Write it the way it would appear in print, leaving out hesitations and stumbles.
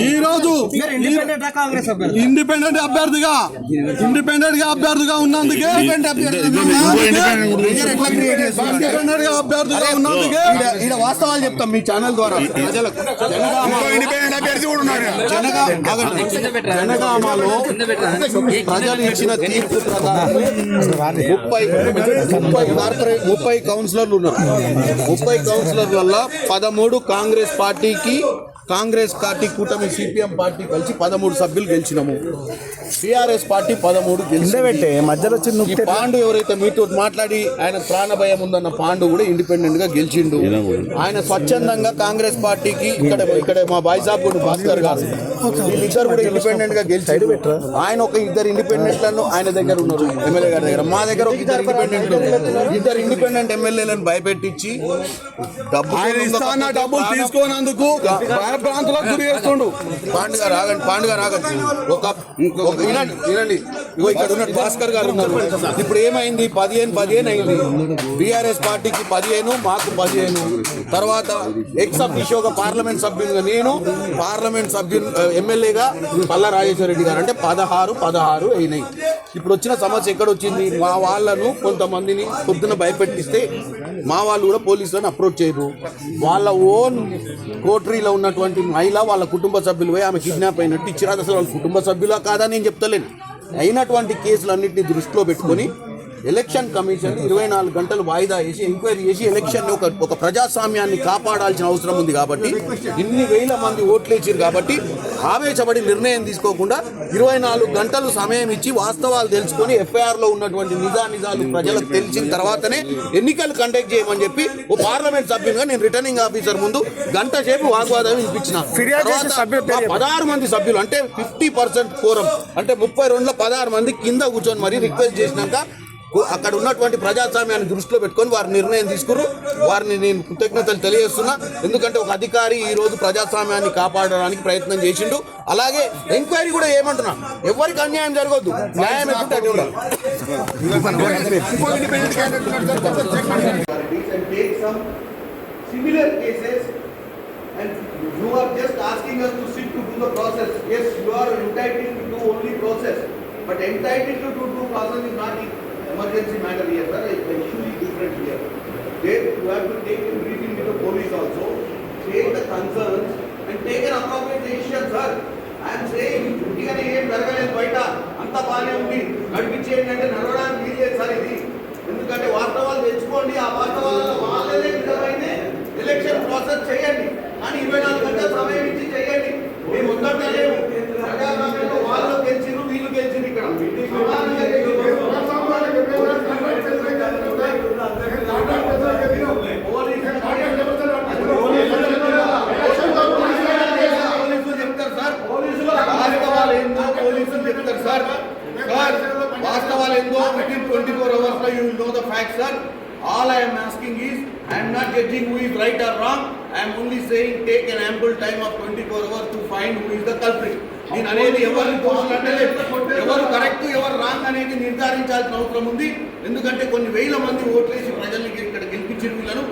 ఈ రోజు ఇండిపెండెంట్ అభ్యర్థిగా ఉన్నందుకే వాస్తవాలు చెప్తాం మీ ఛానల్ ద్వారా ప్రజలకు. జనగామలో ప్రజలు ఇచ్చిన తీర్పు ప్రకారం 30 కౌన్సిలర్లు ఉన్నారు. 30 కౌన్సిలర్ల వల్ల 13 కాంగ్రెస్ పార్టీ కూటమి సిపిఎం పార్టీ కలిసి 13 సభ్యులు గెలిచినాము. టీఆర్ఎస్ పార్టీ 13 గెలిచింది. మధ్యలో పాండు ఎవరైతే మీతో మాట్లాడి ఆయన ప్రాణభయం ఉందన్న పాండు కూడా ఇండిపెండెంట్ గా గెలిచిండు. ఆయన స్వచ్ఛందంగా కాంగ్రెస్ పార్టీకి ఇక్కడ మా బాయిసాబ్ భాస్కర్ గారు వీళ్ళిద్దరు కూడా ఇండిపెండెంట్ గా గెలిచాడు. ఆయన ఒక 2 ఇండిపెండెంట్లను ఆయన దగ్గర ఉన్నారు, ఎమ్మెల్యే గారి దగ్గర. మా దగ్గర ఒక 2 ఇండిపెండెంట్ ఎమ్మెల్యేలను భయపెట్టించి డబ్బులు తీసుకోనందుకు ప్రాంతాలకు గురి చేస్తుండు. పాండుగా రాగండి వినండి. ఇక్కడ ఉన్న భాస్కర్ గారు ఉన్నారు. ఇప్పుడు ఏమైంది? 15 అయింది. బీఆర్ఎస్ పార్టీకి 15, మాకు 15. తర్వాత ఎక్స్ అఫీషియోగా పార్లమెంట్ సభ్యులుగా నేను, పార్లమెంట్ సభ్యులు ఎమ్మెల్యేగా పల్లా రాజేశ్వర రెడ్డి గారు, అంటే 16 అయినాయి. ఇప్పుడు వచ్చిన సమస్య ఎక్కడ వచ్చింది? మా వాళ్ళను కొంతమందిని పొద్దున భయపెట్టిస్తే మా వాళ్ళు కూడా పోలీసులను అప్రోచ్ చేయరు. వాళ్ళ ఓన్ కోటరీలో ఉన్నటువంటి మహిళ వాళ్ళ కుటుంబ సభ్యులు పోయి ఆమె కిడ్నాప్ అయినట్టు ఇచ్చిరా. అసలు వాళ్ళ కుటుంబ సభ్యులా కాదా నేను చెప్తలేను. అయినటువంటి కేసులన్నింటినీ దృష్టిలో పెట్టుకొని ఎలక్షన్ కమిషన్ 24 గంటలు వాయిదా వేసి ఎంక్వైరీ చేసి ఎలక్షన్ ఒక ప్రజాస్వామ్యాన్ని కాపాడాల్సిన అవసరం ఉంది. కాబట్టి ఇన్ని వేల మంది ఓట్లేసారు కాబట్టి ఆవేశపడి నిర్ణయం తీసుకోకుండా 24 గంటలు సమయం ఇచ్చి వాస్తవాలు తెలుసుకొని ఎఫ్ఐఆర్లో ఉన్నటువంటి నిజాలు ప్రజలకు తెలిసిన తర్వాతనే ఎన్నికలు కండక్ట్ చేయమని చెప్పి ఓ పార్లమెంట్ సభ్యులుగా నేను రిటర్నింగ్ ఆఫీసర్ ముందు గంట సేపు వాగ్వాదం వినిపించిన. 16 మంది సభ్యులు అంటే 50% కోరం, అంటే 32లో 16 మంది కింద కూర్చొని మరి రిక్వెస్ట్ చేసినాక అక్కడ ఉన్నటువంటి ప్రజాస్వామ్యాన్ని దృష్టిలో పెట్టుకొని వారి నిర్ణయం తీసుకున్నారు. వారిని నేను కృతజ్ఞతలు తెలియజేస్తున్నా. ఎందుకంటే ఒక అధికారి ఈ రోజు ప్రజాస్వామ్యాన్ని కాపాడడానికి ప్రయత్నం చేసిండు. అలాగే ఎంక్వైరీ కూడా ఏమంటున్నా, ఎవరికి అన్యాయం జరగొద్దు, న్యాయం ఎదుట emergency matter here, sir. It's actually different here. You have to take a briefing with the police also, take the concerns and take an appropriate decision, sir. I am saying, ఇంటికనే ఏం జరగలేదు, బయట అంత బాగానే ఉంది, నడిపించేయండి అంటే నడవడానికి వీల్లేదు సార్ ఇది. ఎందుకంటే వాస్తవాలు తెచ్చుకోండి, ఆ వాస్తవాలలో వాళ్ళనే విధమైన ఎలక్షన్ ప్రాసెస్ చేయండి, కానీ 24 గంటల సమయం ఇచ్చి చేయండి. మేము వద్దలేము. ప్రజాస్వామ్యంలో వాళ్ళు గెలిచిరు, వీళ్ళు గెలిచిరు. ఇక్కడ వాస్తవాలు ఏందో within 24 hours you will know the facts, sir. All I am asking is, I am not judging who is right or wrong. I am only saying take an ample time of 24 hours to find who is the culprit. నేను అనేది ఎవరిని దోషులంటే ఎవరు correct ఎవరు wrong అనేది నిర్ధారించాల్సిన అవసరం ఉంది. ఎందుకంటే కొన్ని వేల మంది ఓట్లేసి ప్రజల్ని ఇక్కడ గెలిపించిన వీళ్ళను